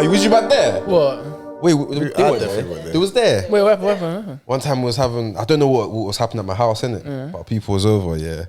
was you back there? What? Wait, it was there. Wait, what happened? One time we was having, I don't know what was happening at my house, innit? But people was over, yeah.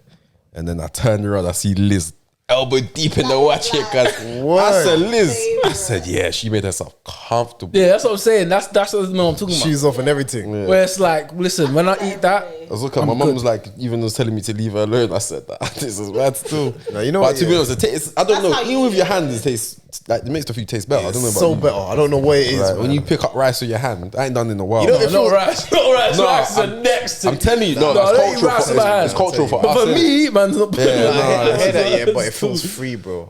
And then I turned around, I see Liz elbow deep in the watch here, cuz. I said, Liz. I said, yeah, she made herself comfortable. Yeah, that's what I'm saying. That's what I'm talking about. She's off and everything. Yeah. Where it's like, listen, when I eat that, I was looking, my mum was like, even was telling me to leave her alone. I said, this is bad still. No, you know but what? To be honest, it tastes, I don't know, even with your hand, it tastes, like, it makes the food taste better. I don't know about so you. better. I don't know what it is. Like, when you pick up rice with your hand, I ain't done in a while. You know, not rice. Rice is next to I'm telling you, it's cultural for us. But for me, man's not putting I hear that, yeah, but it feels free, bro.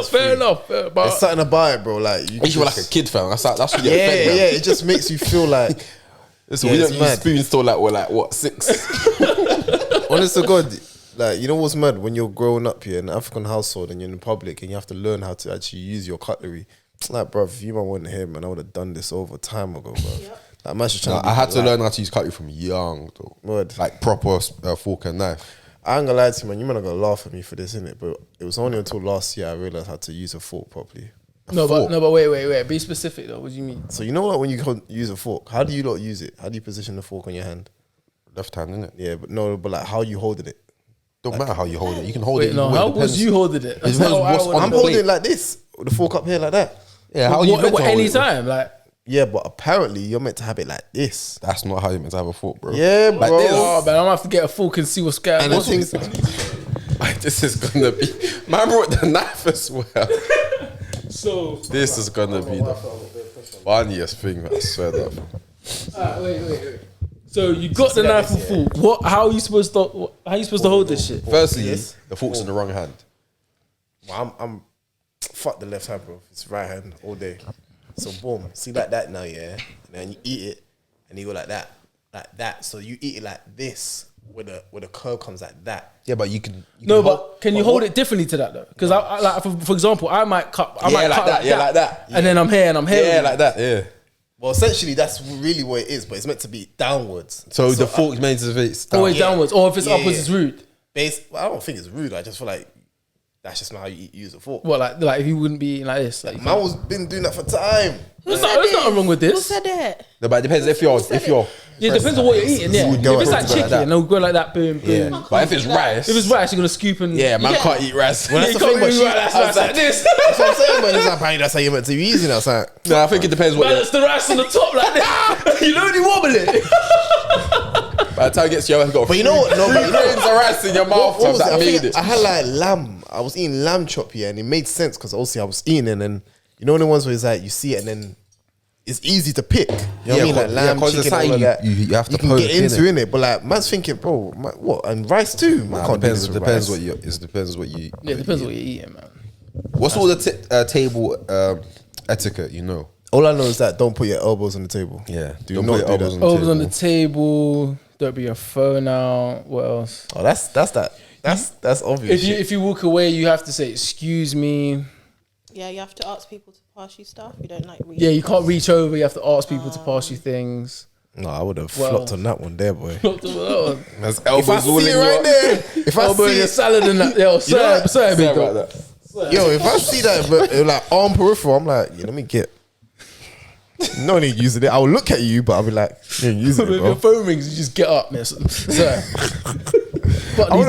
Fair enough. But there's something about it, bro. Like you were like a kid, fam. That's what you get fed, man. It just makes you feel like. Listen, we don't use spoons till like we're like what 6. Honest to God, like you know what's mad when you're growing up here in an African household and you're in public and you have to learn how to actually use your cutlery. Like, bro, if you man weren't here, man, I would have done this over time ago, bro. Like, man, I had to learn how to use cutlery from young, though. Word. Like proper fork and knife. I ain't gonna lie to you, man. You might not gonna laugh at me for this, innit? But it was only until last year I realized how to use a fork properly. But wait. Be specific though. What do you mean? So you know, like when you use a fork, how do you not use it? How do you position the fork on your hand? Left hand, innit? Yeah, but like how you holding it? Don't matter how you hold it. You can hold it. No, how was you holding it? I'm holding it like this, with the fork up here like that. Yeah, how you meant to hold any it, time, like. Yeah, but apparently you're meant to have it like this. That's not how you're meant to have a fork, bro. Yeah, like bro. This. Oh, man, I'm gonna have to get a fork and see what's going on. This is gonna be. Man brought the knife as well. So this is gonna be the funniest thing. I swear that. Wait. So you got the knife and fork. What? How are you supposed to? How are you supposed to hold this shit? Firstly, the fork's in the wrong hand. Well, I'm fuck the left hand, bro. It's right hand all day. So boom, see like that now, yeah. And then you eat it, and you go like that. So you eat it like this, where the curve comes like that. Yeah, but you can. Can you hold it differently to that though? Because I like, for example, I might cut. Like that. And then I'm here. Yeah, like that. Yeah. Well, essentially, that's really what it is, but it's meant to be downwards. So the fork's meant to be always downwards, or if it's upwards, it's rude. Well, I don't think it's rude. I just feel like that's just not how you use a fork. Well, like if you wouldn't be eating like this, like man was been doing that for time. There's nothing wrong with this. Who said it? No, but it depends if you're. Yeah, it depends on what you're eating. Yeah, if it's like chicken, they'll go like that. Boom, boom. Yeah. But if it's rice, you're gonna scoop and man can't eat rice. Well, that's the thing, but rice like this. That's what I'm saying, but it's like, apparently that's how you're meant to be using it. Like, no, I think it depends what. Balance the rice on the top like this. You don't really wobble it. By the time it gets to your mouth, got. But you know what? No, but you know the rice in your mouth. I had like lamb. I was eating lamb chop here, and it made sense because obviously I was eating, and then you know the ones where it's like you see it, and then it's easy to pick. You know what I mean? Like lamb, chicken, all of that. You have to get into it, but like man's thinking, bro, what? And rice too. It depends what you. It depends what you. Yeah, it depends what you're eating, man. What's all the table etiquette? You know. All I know is that don't put your elbows on the table. Yeah, don't put your elbows on the table. Don't be your phone out. What else? Oh, that's that. That's obvious. If you walk away, you have to say excuse me. Yeah, you have to ask people to pass you stuff. You don't like reach. Yeah, you can't reach over. You have to ask people to pass you things. No, I would have flopped on that one there, boy. That's elbows all in right there. If I see your salad and that, yo, sorry, big dog. Yo, if I see that, but like arm peripheral, I'm like, yeah, let me get. No need using it. I'll look at you, but I'll be like, you ain't using it, bro. Your phone rings, you just get up, man. Sorry. I would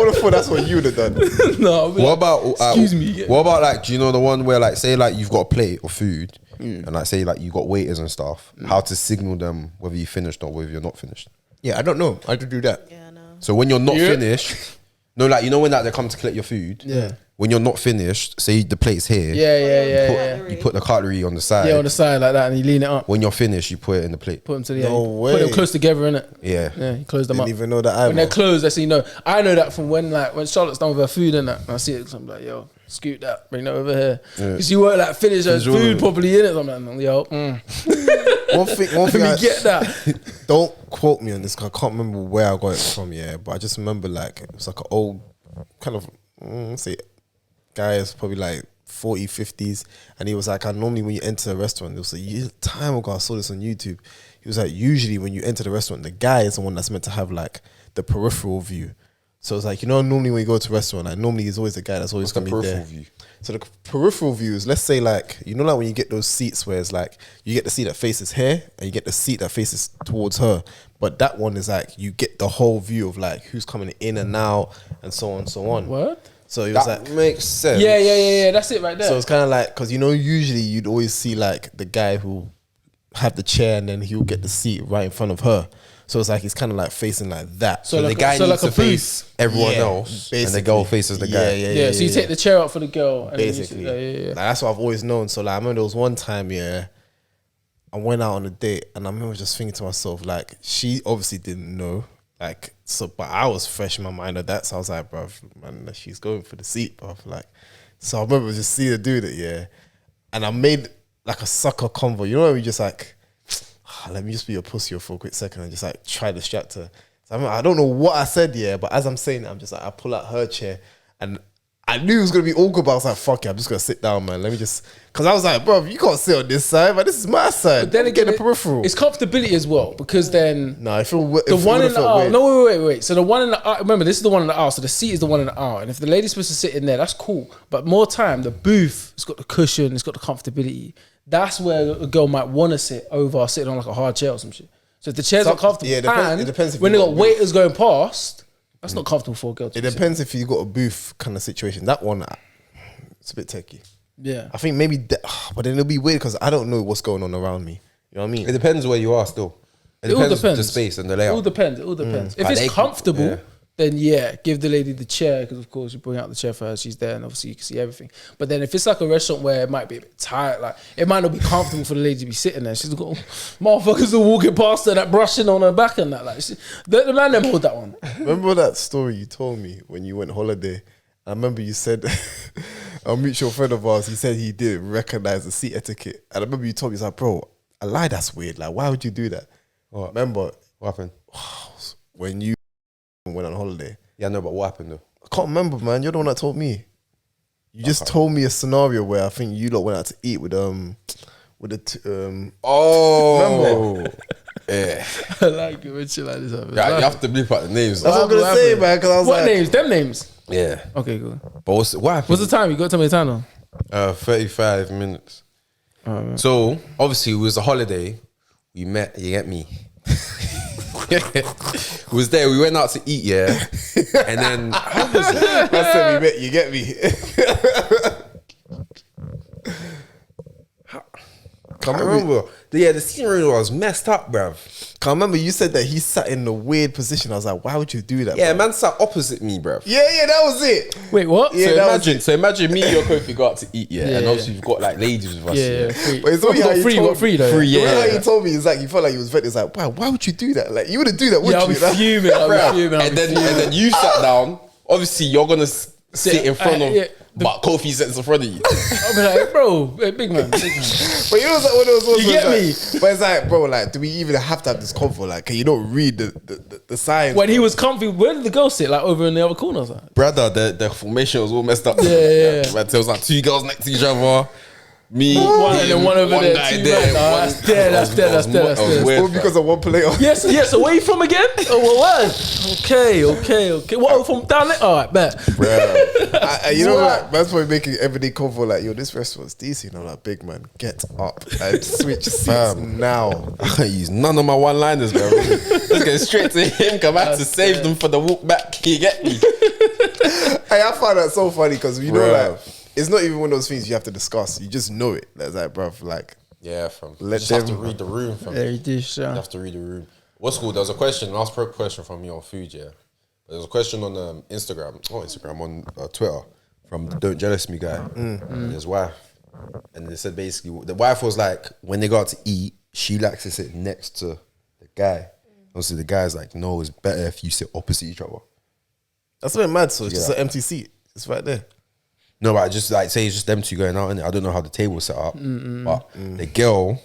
have thought that's what you would have done. No, what about excuse me? What about like, do you know the one where like, say like you've got a plate of food and like say like you got waiters and stuff, how to signal them whether you finished or whether you're not finished? Yeah, I don't know. I do that. Yeah, no. So when you're not finished, no, like you know when like they come to collect your food. Yeah. When you're not finished, say the plate's here. Yeah. You put the cutlery on the side. Yeah, on the side like that, and you lean it up. When you're finished, you put it in the plate. Put them to the No end. way. Put them close together, innit? Yeah. Yeah, you close them up. Didn't even know that either. When they're closed, that's how you know. I know that from when Charlotte's done with her food and that. And I see it, so I'm like, yo, scoot that, bring that over here. Because you won't like finish her food properly in it. So I'm like, yo, One thing. Let me get that. Don't quote me on this. Cause I can't remember where I got it from. Yeah, but I just remember like it was like an old kind of say guy is probably like 40s, 50s, and he was like, I normally when you enter a restaurant, it was a time ago I saw this on YouTube. He was like, usually when you enter the restaurant, the guy is the one that's meant to have like the peripheral view. So it's like, you know, normally when you go to a restaurant, like normally there's always a guy that's always What's going the to be there. peripheral view? So the peripheral view is, let's say, like, you know, like when you get those seats where it's like you get the seat that faces her and you get the seat that faces towards her, but that one is like you get the whole view of like who's coming in and out and so on and so on. What? So it was That like, makes sense. Yeah. That's it right there. so it's kind of like, because you know, usually you'd always see like the guy who have the chair and then he'll get the seat right in front of her. So it's like he's kind of like facing like that. So like the guy so needs like to a booth. face everyone Yeah, else, and the basically. girl faces the guy. Yeah, so you take the chair out for the girl. And Basically, then you sit there, Like, that's what I've always known. So like, I remember there was one time, I went out on a date, and I remember just thinking to myself, like, she obviously didn't know, like, so, but I was fresh in my mind of that, so I was like, bruv, man, she's going for the seat, bruv, like, so I remember just seeing her do that, and I made like a sucker convo, you know, when you just like, let me just be a pussy for a quick second and just like try to distract her. So I don't know what I said, but as I'm saying it, I'm just like, I pull out her chair and I knew it was going to be awkward, but I was like, fuck it, I'm just going to sit down, man. Let me just, because I was like, bro, you can't sit on this side, but this is my side. But then again, the peripheral. It's comfortability as well, because then No, I feel the one in the aisle. No, wait. So the one in the aisle, remember, this is the one in the aisle. So the seat is the one in the aisle. And if the lady's supposed to sit in there, that's cool. But more time, the booth, it's got the cushion, it's got the comfortability. That's where a girl might want to sit over sitting on like a hard chair or some shit. So if the chairs are comfortable, it depends if when you they got got a waiters going past, that's not comfortable for a girl to It be depends if you got a booth kind of situation. That one, it's a bit techie. sitting. Yeah. I think maybe, but then it'll be weird because I don't know what's going on around me. You know what I mean? It depends where you are still. It all depends depends. the space and the It layout. all depends. It all depends. If Like it's they- comfortable, yeah. then give the lady the chair, because of course you bring out the chair for her. She's there, and obviously you can see everything. But then if it's like a restaurant where it might be a bit tight, like it might not be comfortable for the lady to be sitting there. She's got motherfuckers are walking past her, that brushing on her back and that. Like the man never hold that one. Remember that story you told me when you went holiday? I remember you said a mutual friend of ours, he said he didn't recognize the seat etiquette. And I remember you told me, he's like, bro, I lie, that's weird. Like, why would you do that? What? Remember What happened? when you went on holiday? Yeah, no, but what happened though? I can't remember, man. You're the one that told me. You just told me a scenario where I think you lot went out to eat with Oh, yeah. I like it when shit like this happens. Yeah, you have to bleep out the names. That's what I'm gonna say, man. Because I was What like, names? Them names. Yeah, Okay, cool. but what happened? What's the time? You got to tell me the time now. 35 minutes. So obviously it was a holiday. We met. You get me. We was there. We went out to eat. Yeah, and then I said we met. You get me? I remember. Yeah, the scenery was messed up, bruv. Can't remember. You said that he sat in a weird position. I was like, why would you do that? Yeah, bruv? man sat opposite me, bruv. Yeah, that was it. Wait, what? Yeah, that So imagine me and your Kofi go out to eat, yeah, and Yeah. obviously we've got like ladies with us. Yeah, free. But it's You only how got you free. You told got free though. Free, The way yeah. how you told me is like you felt like you was vetted. It's like, wow, why would you do that? Like you wouldn't do that, would Yeah, I'll you? be Like, fuming. I'll be fuming. And then you sat down. Obviously, you're gonna sit in front of, yeah, but Kofi sits in front of you. I'll be like, bro, hey, big man. But you know, it's like one of those ones You where get it's like, but it's like, bro, like, do we even have to have this convo? Like, can you not read the signs? When he was comfy, where did the girl sit? Like over in the other corner or something? Brother, the formation was all messed up. Yeah. But there was like two girls next to each other. Me, One and him, then one over there, guy two there. men. Nah, one- that's dead, that's dead, that's dead, that's I was dead. weird, All because of one player. Yes. So where you from again? Oh, what? Okay. What, from down there? All right, bet. You know, What? like, man's probably making everyday convo like, yo, this restaurant's decent. I'm like, big man, get up and switch seats now. I can't use none of my one-liners, bro. Let's get straight to him. Come back to save them for the walk back. You get me? Hey, I find that so funny because you know, Bruh. like, it's not even one of those things you have to discuss. You just know it. That's like, bruv, like, Yeah, fam. You Let just have to them- read the room, fam. There it is, You have to read the room. What's cool? There was a question, last question from me on food, yeah. There was a question on on Twitter from the Don't Jealous Me guy and his wife. And they said basically, the wife was like, when they go out to eat, she likes to sit next to the guy. Obviously, the guy's like, no, it's better if you sit opposite each other. that's a bit mad. So it's just Yeah. an empty seat. It's right there. No, but I just like say it's just them two going out, and I don't know how the table's set up, but the girl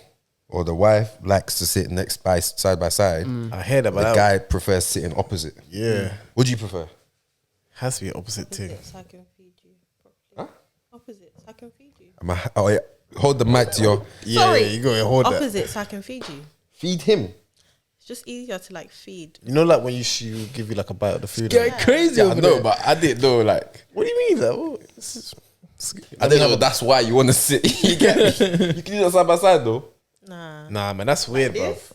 or the wife likes to sit side by side. I hear that, The but guy prefers sitting opposite. yeah, What do you prefer? has to be an opposite thing. Opposites, I can feed you properly. Opposites, I can feed you. Oh yeah, hold the mic to your Yeah, Sorry. you go and hold that. Opposites, I can feed you. feed him. It's just easier to like feed. You know, like when you give you like a bite of the food. Get crazy Yeah, I over know, there. but I didn't know. Like, What do you mean? Like, what? I didn't know that's why you want to sit. You get me? You can do that side by side though. Nah, Man, that's weird, bro. this?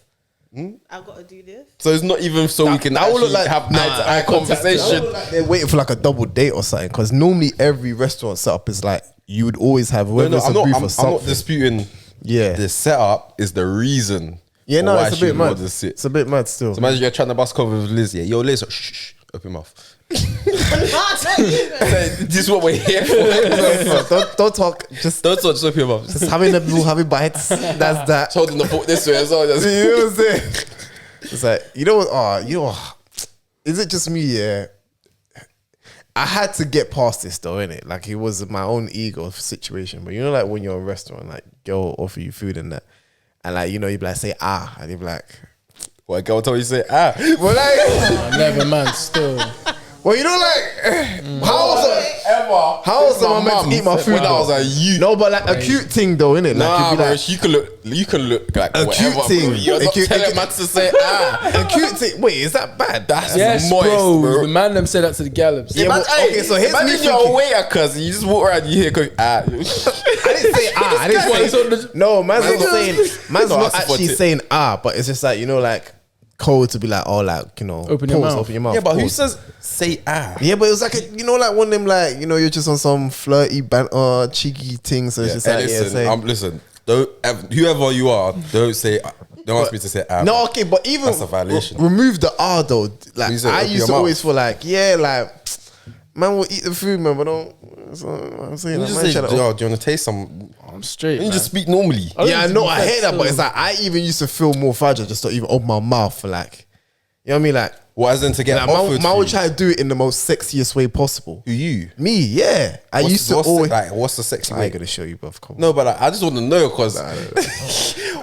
I've got to do this. So it's not even so we can that would actually look like- have nah, eye-to-eye conversation. Like they're waiting for like a double date or something. Because normally every restaurant setup is like you would always have whether it's a booth or I'm something. not disputing. Yeah. The setup is the reason. Yeah, for no, why it's a she bit would mad. want to sit. It's a bit mad still. So imagine you're trying to bust cover with Liz. Yeah, yo, Liz, shh, open your mouth. This is what we're here for. don't talk. Just Just open your mouth. just having a little having bites. That's that. Just holding the fork this way as well. You know what I'm saying? It's like you know what? Is it just me? Yeah. I had to get past this though, innit? Like it was my own ego situation. But you know, like when you're in a restaurant, like girl offer you food and that, and like you know, you be like say and you be like, What girl told you to say well, like, Never, man. Still. well, you know, like how was someone meant to eat my food? When I was though? a youth. No, but like a cute thing though, innit? Like Nah, you'd be bro, like, you can look like A whatever, cute thing. bro. You're A not cute- telling man to say a cute thing. Wait, is that bad? That's Yes, moist, bro. The man them said that to the gallops. Yeah, but- okay, so here's me imagine you're thinking- a waiter, cuz you just walk around, you hear going, I didn't say I didn't say no. Man's not saying. Man's not asking for a actually tip. saying but it's just like you know, like code to be like, oh, like you know, Open your mouth. open your mouth. Yeah, but who pause. says say Yeah, but it was like a, you know, like one of them, like you know, you're just on some flirty, cheeky thing. So it's just like, listen, say. listen, whoever you are, don't ask me to say No, okay, but even That's a violation. remove the though. Like You said I open used your to mouth. always feel like, yeah, like man will eat the food, man, but don't. That's what I'm saying. You Like, just man, say, shut up. yo, do you want to taste some? I'm straight. You man. just speak normally. Yeah, I know, I hate that, but it's like I even used to feel more fragile just to even open my mouth for like, you know what I mean, like. What, as in to get Like, offered man would food? try to do it in the most sexiest way possible. Who you? Me, yeah. I used to always. What's the sexy I way? ain't gonna show you, bruv. Come on. No, but like, I just want to know because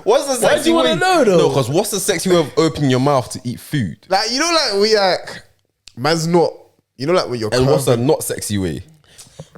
what's the sexy Why do you way? wanna know, though? No, because what's the sexy way of opening your mouth to eat food? Like you know, like we like, man's not. You know, like when you're And what's the curving not sexy way?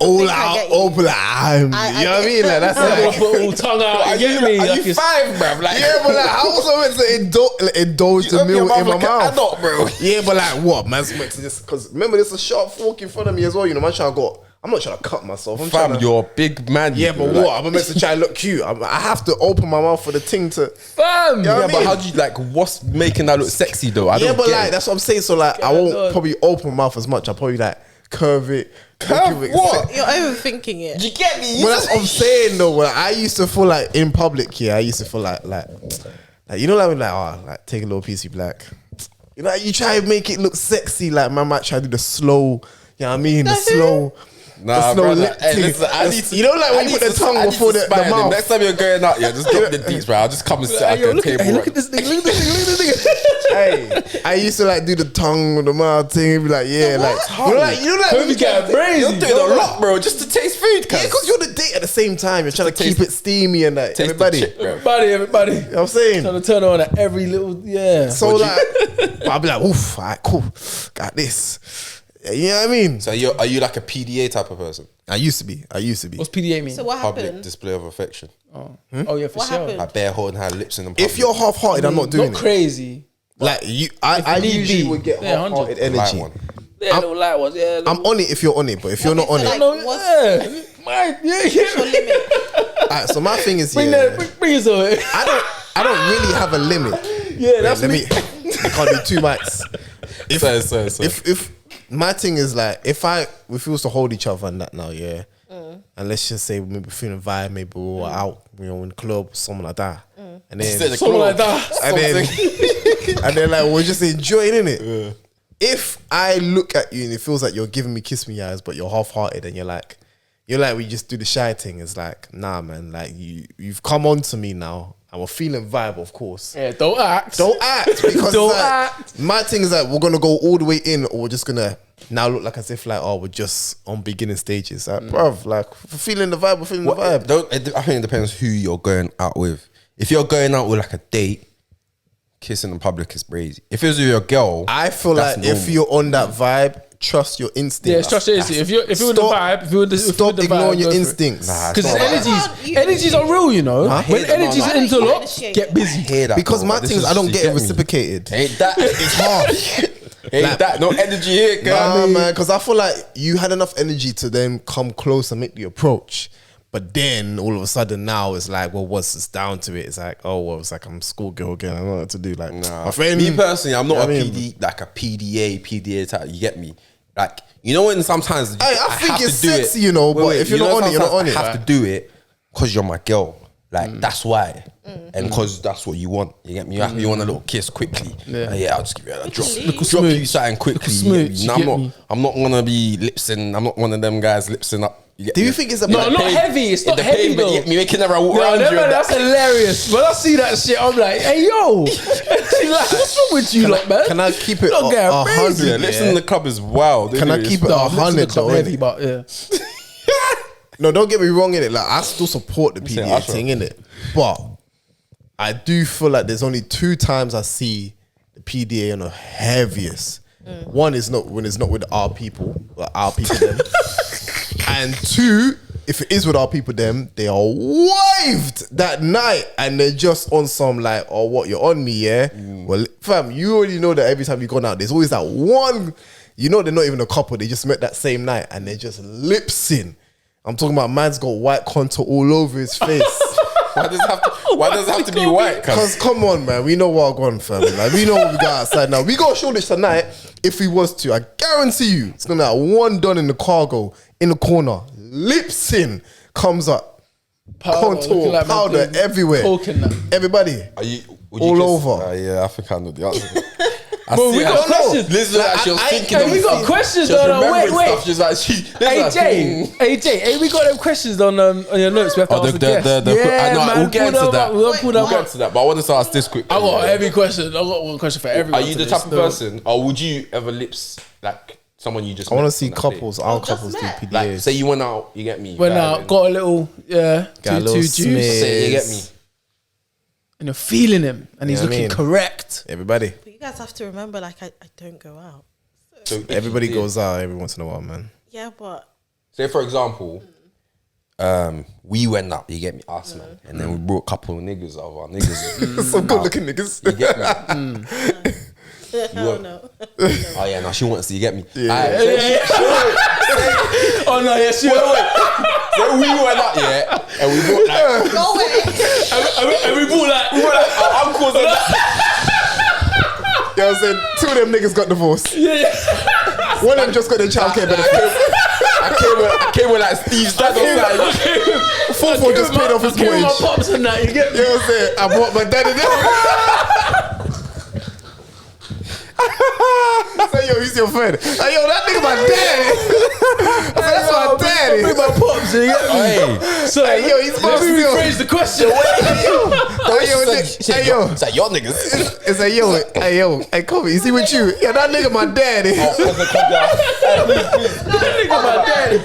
all think I out, get you. open like, you know what I mean? Like that's like. Put all tongue out. You get me? Are Like you it's- five, bruv? Like, Yeah, but like, how was I meant to indulge you the open your meal in my like an mouth? adult, bro. Yeah, but like, what? Man's meant to just because remember, there's a sharp fork in front of me as well. You know, man, trying to go. I'm not trying to cut myself. I'm Fam, trying to, you're a big man. yeah, bro. but Like, what? I'm meant to try and look cute. I have to open my mouth for the thing to. Fam. Yeah, Yeah, I but mean- how do you like? What's making that look sexy though? I Yeah, don't but get like it. that's what I'm saying. So like, I won't on. probably open my mouth as much. I'll probably like curve it. Curve make it what? You're overthinking it. You get me? You Well, that's what I'm saying though. Well, I used to feel like in public, I used to feel like you know, like when like take a little piece, you be like, you know, you try to make it look sexy. Like man might try to do the slow, you know what I mean, the slow. Nah, the slow brother. lip Hey, thing. listen, I need to, you know, like I when you need put the to- tongue I need before to the spy them. mouth. Next time you're going out, yeah, just drop the deets, bro. I'll just come and sit at Hey, yo, the look table. at this thing. Look at this thing. Look at this thing. Hey, I used to like do the tongue with the mouth thing. Be like, yeah, like you know, like when Kofi you got try- brazy. You're doing a lot, bro, just to taste food. Yeah, because you're the date at the same time. You're trying to to keep taste- it steamy and like taste the everybody. chick, bro. Everybody. You know what I'm saying? Trying to turn on at every little, yeah. So like, I'll be like, oof, all right, cool, got this. You know what I mean? So are you like a PDA type of person? I used to be. What's PDA mean? So what Public happened? display of affection. Oh yeah, for What sure. happened? Like bare holding her lips in them. If you're half-hearted, I'm not doing Not it. crazy. Like you, I need usually be. would get Yeah, half-hearted 100. light energy. one. Yeah, little light ones. Yeah, I'm on it if you're on it, but if you're not on Okay, so it, like- no, what's- yeah, mine, yeah. Your limit. alright, so my thing is, Bring yeah, that, bring yourself. I don't really have a limit. Yeah, that's Let me. me. You can't do two mics. So. If my thing is like, if we was to hold each other and that now, yeah, and let's just say maybe feeling vibe, maybe we were out, you know, in the club, something like that, and then Something like that. and then like we're just enjoying it. If I look at you and it feels like you're giving me kiss me eyes, but you're half-hearted and you're like we just do the shy thing, it's like, nah man, like you've come on to me now and we're feeling vibe, of course. Yeah, don't act. Don't act because Don't it's like, act. my thing is like we're gonna go all the way in, or we're just gonna now look like as if like, oh, we're just on beginning stages. Like, bruv, like if we're feeling the vibe, we're feeling the vibe. I think it depends who you're going out with. If you're going out with like a date, kissing in public is crazy. If it was with your girl, I feel that's like if normal. you're on that vibe, trust your instinct. Yeah, trust your instinct. If you're in the vibe, if you're in the Stop ignoring your instincts. Because energies are real, you know. When energies are interlocked, get busy. Hear that, Because bro, my but this things, is I don't just- get you it me? reciprocated. Ain't that? It's hard. Ain't that no energy here, girl? Nah, man, because I feel like you had enough energy to then come close and make the approach. But then all of a sudden now it's like, well, what's this down to it? It's like, oh, well, it's like I'm schoolgirl again. I don't know what to do. Like, my friend. Me personally, I'm not You know a what I mean? PD, like a PDA type. You get me? Like, you know when sometimes I think have it's to do sexy, it, you know, but if you're not on it, you're not sometimes on it. I have to do it because you're my girl. Like that's why, and because that's what you want. You get me? You want a little kiss quickly. Yeah, I'll just give you a drop you something quickly. smooch, Nah, you get me? I'm not gonna be lipsing. I'm not one of them guys lipsing up. Do you think it's a No, not heavy. It's not heavy though. You making her walk No, around you. that's hilarious. When I see that shit, I'm like, hey yo, she's like, what's wrong with you, lot, man? Can I keep it Look, a crazy. Yeah, 100? lipsing in the club is wild. Can I keep it 100 though? heavy, innit? but yeah. No, don't get me wrong in it. Like I still support the saying PDA Usher. thing in it, but I do feel like there's only 2 times I see the PDA on the heaviest. One is not when it's not with our people, them, and 2, if it is with our people, them they are wived that night, and they're just on some like, oh, what you're on me, yeah. Well, fam, you already know that every time you go out, there's always that one. You know they're not even a couple; they just met that same night, and they're just lipsing. I'm talking about man's got white contour all over his face. Why does it have to be white? Cause come on, man, we know what going, fam. Like we know what we got outside now. We got Shoreditch tonight. If we was to, I guarantee you, it's gonna be like one done in the cargo in the corner, lips in, comes up, contour, looking like powder man, everywhere. poking that. Everybody, all over. Yeah, I think I know the answer. Bro, we got questions. Listen, like she was thinking. Hey, of we it. got questions She was though. remembering Wait. stuff. She's like, Hey Jay, hey, we got them questions on your notes. We have to Oh, ask the guests. I know. We'll get into that. We'll pull them We'll get up. to that. But I wanted to ask this quick. I got a heavy question. I got one question for everyone. Are you the today type of still. person, or would you ever lips like someone you just? I want to met see on that couples, date? our just couples do met. PDAs. Like, say you went out, you get me. Went out, got a little, Got a two little juice, smidge. Say you get me. and you're feeling him, and he's You know what I looking mean? correct. Everybody, But you guys have to remember, like, I don't go out. So if everybody you did- goes out every once in a while, man. Yeah, but Say for example, we went out. You get me, us man, and then we brought a couple of niggas of our niggas. Some good looking niggas. You get me? hell no. Oh yeah, no, she wants to. You get me? Yeah. Alright, Oh no, yes, you. so we went out, yeah, and we brought like, Go away. And we bought like, our uncles and that. You know what I'm saying? 2 of them niggas got divorced. One of them just got their childcare benefit. I came with like Steve's dad. Fourth one just paid off his give me my mortgage. pops and that. You get me? You know what I'm saying? I brought my daddy there. I said, yo, he's your friend. Like, yo, that nigga my daddy. I said, that's my daddy. Bring my pops. You get me? Hey, So Hey, yo, he's let supposed me to rephrase the question. Hey, yo, it's like your niggas. it's like, hey, Kofi, is he with you? Yeah, that nigga my daddy. That nigga my daddy.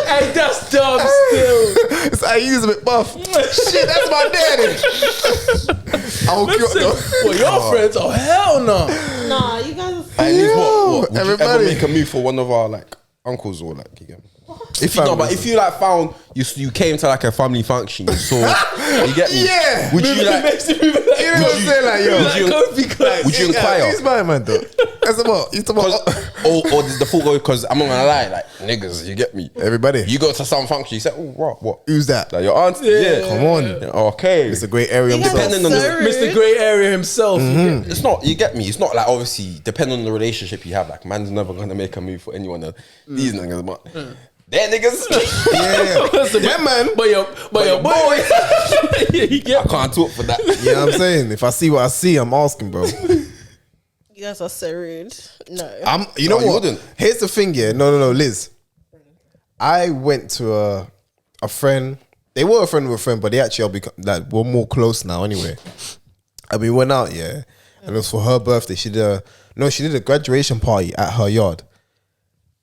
Hey, that's dumb still. It's like, he's a bit buff. Shit, that's my daddy. I'll hook you up, though. Well, your friends? Oh hell no. Nah, you guys are At least what? Would everybody. you ever make a move for one of our like uncles or like you get me? If you know, but if you like found you came to like a family function, you saw you get me? Yeah. Would you like? Makes me like, You know what I'm saying? Like, yo. Would you- Kofi Clark. Would you inquire? He's my man, though. That's about. He's talking about Or does the thought go? Because I'm not gonna lie, like niggas, you get me? everybody. You go to some function, you say, oh, what? Who's that? Like your aunt? Yeah. Come on. Okay. It's a great area. You guys are Depending on the- so rude. Mr. Grey Area himself. You get me? It's not, you get me? It's not like obviously depending on the relationship you have. Like man's never gonna make a move for anyone. These niggas, but they're niggas. Yeah, man. But your boy. You get I can't talk for that. You know what I'm saying? If I see what I see, I'm asking, bro. You guys are so rude. No. You know No, you what? wouldn't. Here's the thing, yeah. No, Liz. I went to a friend. They were a friend of a friend, but they actually we're more close now anyway. And we went out, yeah. And it was for her birthday. She did a graduation party at her yard.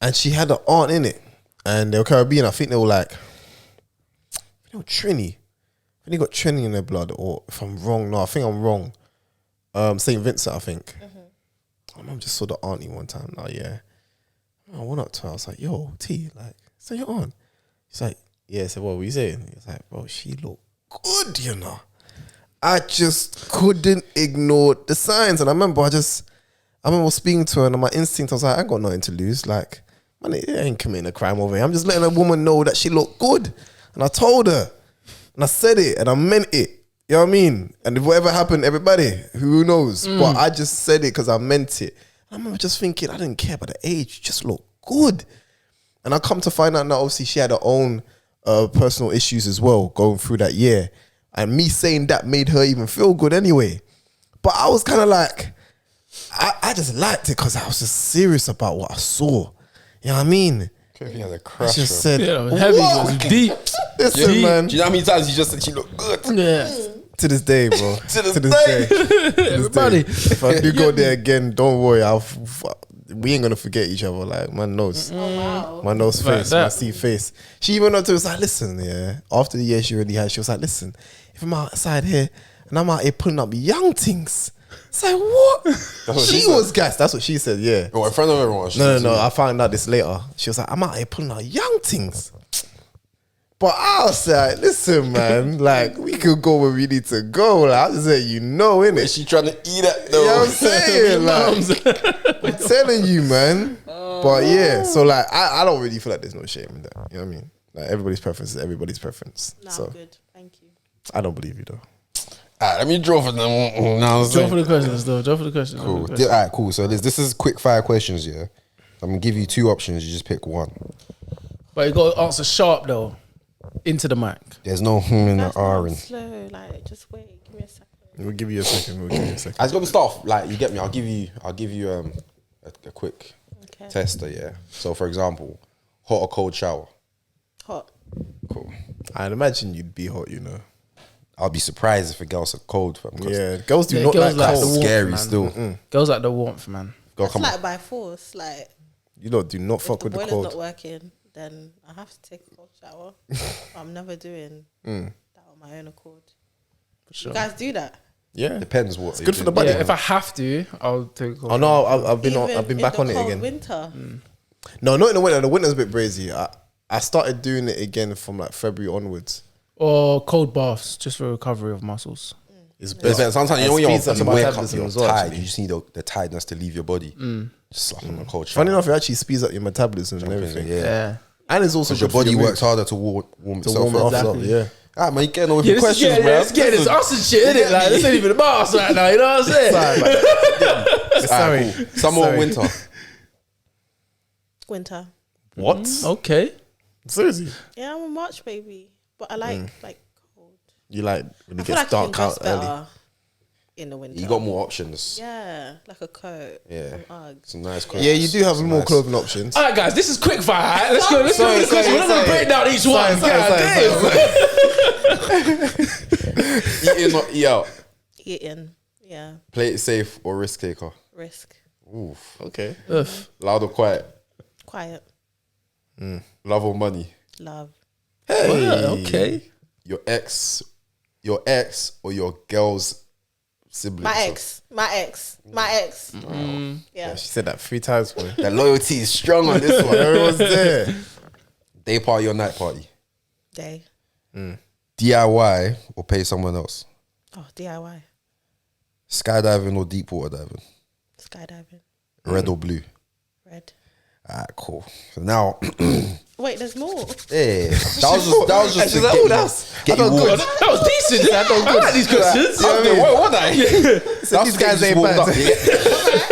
And she had an aunt in it. And they were Caribbean. I think they were like, Trini. I think they got Trini in their blood. Or if I'm wrong, no, I think I'm wrong. St. Vincent, I think. My mum just saw the auntie one time now, yeah. I went up to her. I was like, yo, T, like, so you're on? She's like, yeah. I said, what were you saying? He was like, bro, she looked good, you know. I just couldn't ignore the signs. And I remember speaking to her, and my instinct, I was like, I ain't got nothing to lose. Like, man, I ain't committing a crime over here. I'm just letting a woman know that she looked good. And I told her, and I said it, and I meant it. You know what I mean? And if whatever happened, everybody, who knows? But I just said it because I meant it. I remember just thinking, I didn't care about the age, just looked good. And I come to find out now, obviously, she had her own personal issues as well going through that year. And me saying that made her even feel good anyway. But I was kind of like, I just liked it because I was just serious about what I saw. You know what I mean? Kofi had a I crush. just said, heavy, it was deep. listen, man. Do you know how many times you just said she looked good? Yeah. To this day, bro. To this day. Everybody. If I do go there again, don't worry. We ain't gonna forget each other. Like, man knows. Oh wow. Man knows Like face. that. Man see face. She even went up to us like, listen, yeah. After the year she already had, she was like, listen, if I'm outside here and I'm out here pulling up young things. It's like, what? She was gassed. That's what she said, yeah. Oh, in front of everyone. No. I found out this later. She was like, I'm out here pulling out young things. But I was like, listen, man, like, we could go where we need to go. Like, I just said, you know, innit? Is she trying to eat that though? You know what I'm saying? Like, I'm telling you, man. But yeah, so like, I don't really feel like there's no shame in that. You know what I mean? Like, everybody's preference is everybody's preference. No, So good. Thank you. I don't believe you though. Alright, let me draw for them. Draw for the questions, though. Draw for the questions. Cool. Alright, cool. So this is quick fire questions, yeah. I'm gonna give you two options. You just pick one. But you got to answer sharp, though. Into the mic. There's no in the That's R not in. slow. Like, just wait. Give me a second. We'll give you a second. It's got to start like you get me. I'll give you a quick Okay. tester, yeah. So for example, hot or cold shower. Hot. Cool. I'd imagine you'd be hot, you know. I'll be surprised if a girl's a cold, fam. 'Cause Yeah, girls do Yeah, not girls like like cold. the warmth, scary man. still. Girls like the warmth, man. Girl, It's come on. like by force. Like, You lot do not if fuck the with the boiler's cold. not working, then I have to take a cold shower. I'm never doing Mm. that on my own accord. Sure. You guys do that? Yeah, Depends what. it's good for the body. Yeah, if I have to, I'll take a Oh no, I've been Even I've been in back the on it cold again. Winter. No, not in the winter. The winter's a bit brazy. I started doing it again from like February onwards. Or cold baths, just for recovery of muscles. It's Depends. best. Sometimes you It know when you speeds up your wake up, metabolism you're as well, tired. actually. You just need the tiredness to leave your body. Just slap on a cold shower. Funny enough, it actually speeds up your metabolism and everything. Yeah. And it's also Because your good for body mood. works harder to warm to itself warm up. it up. Exactly. Yeah. Ah, man, you getting on with Yeah, your this questions, is, bro. let's get this us and shit, innit? Like, this ain't even about us right now, you know what I'm saying? Sorry. Cool. Summer or winter? Winter. What? Okay. Seriously? Yeah, I'm a March baby, but I like cold. You like when I it feel gets like you can dark dress out early? better in the winter. You got more options. Yeah, like a coat. Yeah. Some Uggs. Some nice clothes. Yeah, you do have Some more nice- clothing options. All right, guys, this is quick fire. All right? Let's go. Let's go. Sorry, We're not going to break down each one. Eat in or eat out? Eating. Yeah. Play it safe or risk taker? Risk. Oof. Okay. Loud or quiet? Quiet. Love or money? Love. Okay. Your ex or your girl's sibling? My ex. My ex. My ex. Yeah, Yeah. she said that 3 times for me. The loyalty is strong on this one. Everyone's there. Day party or night party? Day. DIY or pay someone else? Oh, DIY. Skydiving or deep water diving? Skydiving. Red or blue? Red. Alright, cool. So now, Wait, there's more. yeah, that was just to like, get oh, you, that's- get I you thought warmed. good. That was decent. I like these questions. I was doing, what I? These guys ain't bad.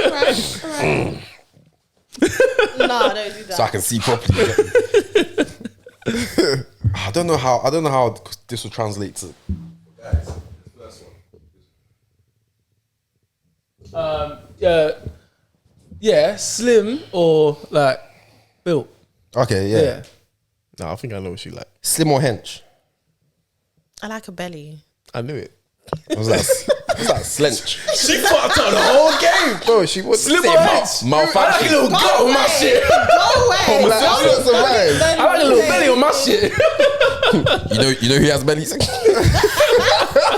Alright. No, don't do that. So I can see properly. I don't know how this will translate to. Yeah, slim or like built. Okay, yeah. Yeah. No, I think I know what she like. Slim or hench? I like a belly. I knew it. What's that? Slench. She fucked up the whole game. Bro, she was Slim or hench? Mouth I like a little gut on my shit. Go away. That's survive. I like a little belly on my shit. You know who has belly?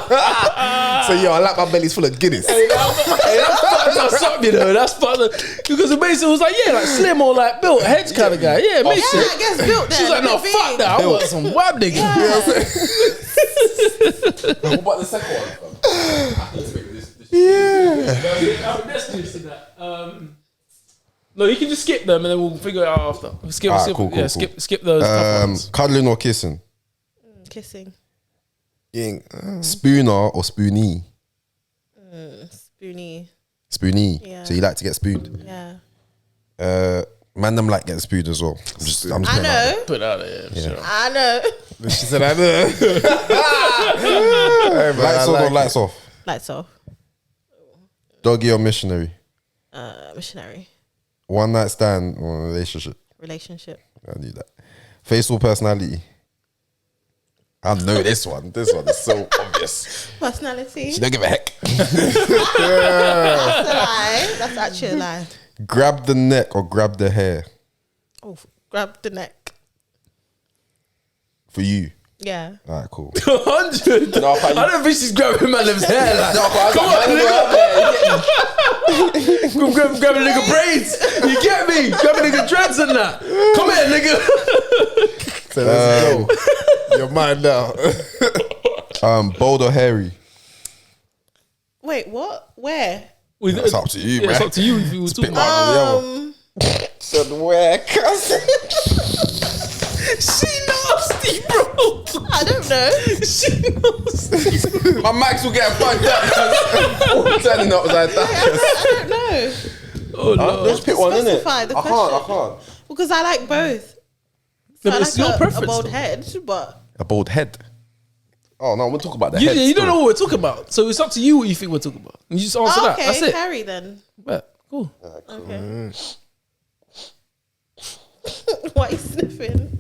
So yo, I like my belly's full of Guinness. Hey, that's fucked up something, you know. That's fucked up. Because it basically was like, yeah, like slim or like built, hedge kind of guy. Yeah, it makes sense. I guess built there. She's like, no, fuck that. I want some wab nigga. What about the second one? Let's do this and that. No, you can just skip them and then we'll figure it out after. Skip those. tough ones. Cuddling or kissing? Kissing. Spooner or spoony? Spoony. Spoony. Yeah. So you like to get spooned? Yeah. Man, them like getting spooned as well. I'm just I know. Put it out there. Sure. I know. She said, I know. Hey, man, Lights I on like or lights off? Lights off. Doggy or missionary? Missionary. One night stand or relationship? Relationship. I knew that. Face or personality? I know this one. This one is so obvious. Personality. She don't give a heck. That's a lie. That's actually a lie. Grab the neck or grab the hair? Oh, grab the neck. For you? Yeah. Alright, cool. 100. No, I don't think she's grabbing man's hair. Like, come on, nigga. Grab a nigga braids. You get me? Grab a nigga dreads and that. Come here, nigga. So let's go. You're mine now. Bold or hairy? Wait, what? Where? That's up to you, Yeah, it's man. up to you if you were talking about. Said where? She nasty, bro. I don't know. She nasty. My mics will get fucked up. Turning up like that. I don't know. Oh no. Just pick one, innit? Specify the I question. can't. Because I like both. No, I but it's like your preference. a bald though. head, but A bald head. Oh no, we'll talk about the You, head. you don't still. know what we're talking about, so it's up to you what you think we're talking about. You just answer that. okay, That's it. Harry then. Yeah, cool. Okay. Why are you sniffing?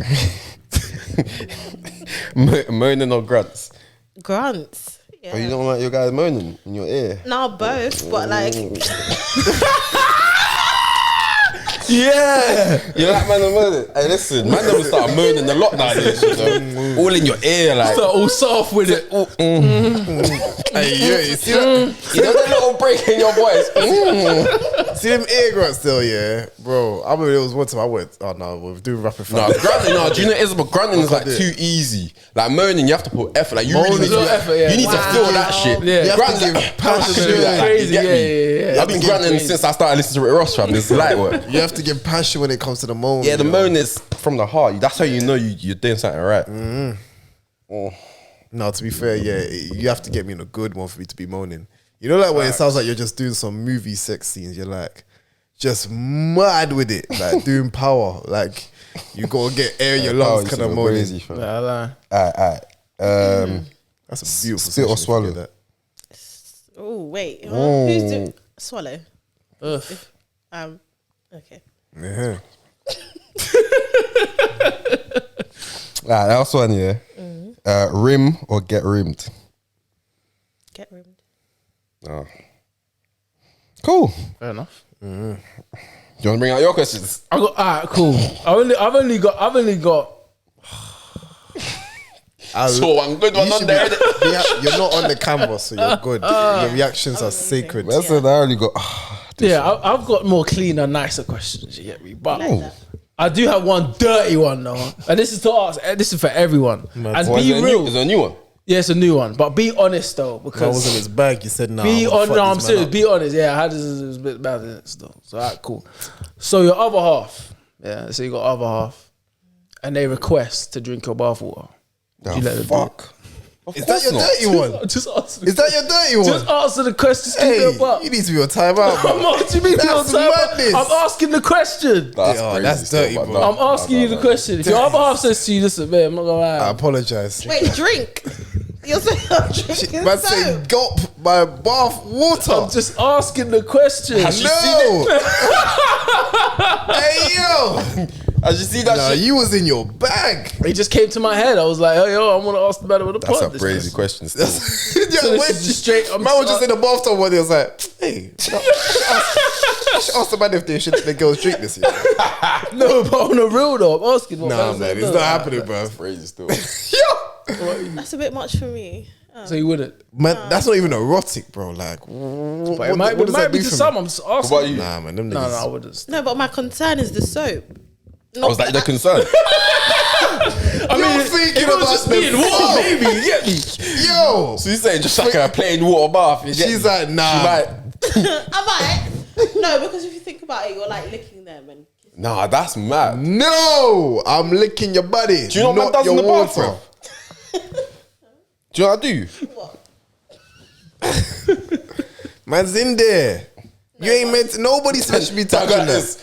Moaning or grunts? Grunts. Yeah. Oh, you don't like your guys moaning in your ear? No, both, but like Yeah, you like man moaning. Hey, listen, man never start moaning a lot nowadays. You know? All in your ear, like. Start all soft with it. Hey, yeah, you see that? You know that little break in your voice. See them ear grunts still, yeah? Bro, I remember there was one time I went, oh no, we're doing rapid No, fire. grunting. No, do you know it is? But grunting is like do it. too easy. Like moaning, you have to put effort. Like you really need Moaning to. is effort, yeah. You need to feel that shit. Yeah. You have to Grunting, give passion. do that. Crazy, You get me? yeah. I've been grunting since I started listening to Rick Ross, fam. It's light work. You have to give passion when it comes to the moan. Yeah, the you know? moan is from the heart. That's how you know you're doing something right. No, to be fair, yeah, you have to get me in a good one for me to be moaning. You know, like when it sounds like you're just doing some movie sex scenes, you're like just mad with it, like doing power. Like you gotta get air in your lungs, kind of moaning. Crazy, fam. Nah, nah. Alright. That's a beautiful Spit or session if you swallow? get that. oh wait. Who's doing swallow? Ugh. Okay. Yeah. Alright, that's one, yeah. Rim or get rimmed? Get rimmed. Oh. Cool. Fair enough. Do you want to bring out your questions? I got alright, cool. I've only got. So one good one You on should there. You're not on the camera, so you're good. Your reactions are sacred. Listen, I already got. Yeah, I've got more cleaner, nicer questions. You get me? But Like that. I do have one dirty one though, and this is to ask. This is for everyone. And What, be real. Is it a new one? Yeah, it's a new one, but be honest though, If I was because in his bag, you said, nah. be I'm gonna on. fuck No, I'm this man serious. up. Be honest. Yeah, I had this is a bit bad in it still. So alright, cool. So your other half, yeah. So you got other half, and they request to drink your bathwater. Would you let them do it? Fuck. Is that your dirty one? Just answer. Is that your dirty one? Just answer the question. Just keep Hey, it up. you need to be on timeout, bro. What do you mean? That's you're on time? madness. I'm asking the question. That's Yeah, crazy. that's still, dirty, but bro. no. I'm asking you the question. If your other half says to you, listen, man, I'm not gonna I lie. apologize. Wait, drink. You're saying I'm drinking Man say soap. gulp my bath water. I'm just asking the question. Has she No. seen it? Hey yo. Has you seen that Nah, shit? you was in your bag. It just came to my head. I was like, oh, yo, I want to ask the man with the That's pod. a crazy question. Still. Yo, So this when is just straight. I'm man was just in the bathtub one day. I was like, hey, I should ask the man if they should the girls drink this year. no, but on the real though, I'm asking. What Nah, man's man, like, it's no. not happening, bro. Crazy still. Yo. That's a bit much for me. So you wouldn't. Man, that's not even erotic, bro. Like, But it might, be to some. I'm just What asking. about you? Nah, man, them No, niggas. I wouldn't. No, but my concern is the soap. I was like, the concern. I mean, thinking if it was about just the me and water, fuck. maybe, you get me? Yo, So you're saying just like a plain water bath? she's like, nah. She might. Am I? No, because if you think about it, you're like licking them and Nah, that's mad. No, I'm licking your body. Do you know what man not does in your the bath, water. bro? Do you know what I do? what? Man's in there. You ain't meant to, nobody should be touching that.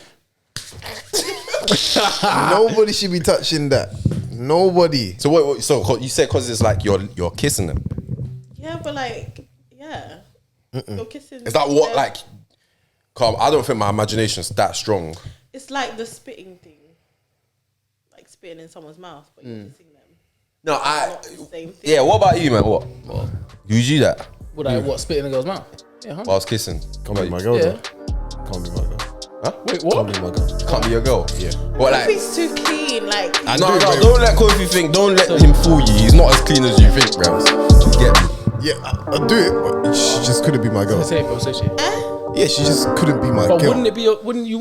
Nobody should be touching that. Nobody. So what? So you said because it's like you're kissing them. Yeah, but like, yeah. You're kissing. Is that what them. like? Cause I don't think my imagination's that strong. It's like the spitting thing. Like spitting in someone's mouth, but you're kissing them. No, Not the same thing. Yeah, what about you, man? What? You do that? Would I spit in a girl's mouth? Yeah, While I was kissing. Can't be my girl, Yeah. though. Can't be my girl. Wait, Can't what? be my girl. Can't be your girl. Yeah. What like? Kofi's too clean. Like, I No, do, no, babe. don't let Kofi think. Don't let him fool you. He's not as clean as you think, bro. You get me? Yeah, I do it, but she just couldn't be my girl. Say it, bro. Say shit. Yeah, she just couldn't be my But girl. wouldn't it be? Wouldn't you?